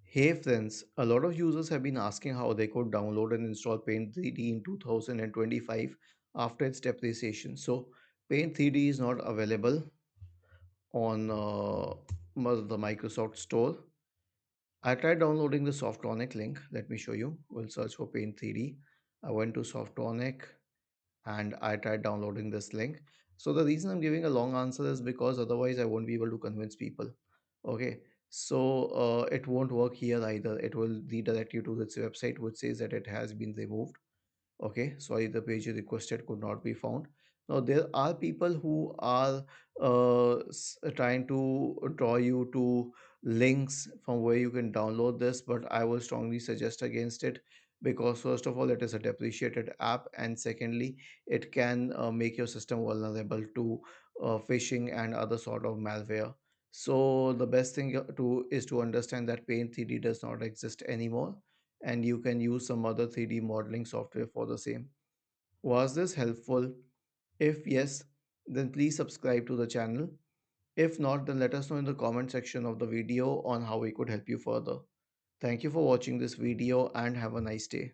Hey friends, a lot of users have been asking how they could download and install Paint 3D in 2025 after its depreciation. So, Paint 3D is not available on the Microsoft Store. I tried downloading the Softonic link. Let me show you. We'll search for Paint 3D. I went to Softonic and I tried downloading this link. So the reason I'm giving a long answer is because otherwise I won't be able to convince people. Okay, so it won't work here either. It will redirect you to this website which says that it has been removed. Okay, sorry, the page you requested could not be found. Now there are people who are trying to draw you to links from where you can download this, but I will strongly suggest against it, because first of all it is a depreciated app, and secondly it can make your system vulnerable to phishing and other sort of malware. So the best thing to is to understand that Paint 3D does not exist anymore, and you can use some other 3D modeling software for the same. Was this helpful? If yes, then please subscribe to the channel. If not, then let us know in the comment section of the video on how we could help you further. Thank you for watching this video and have a nice day.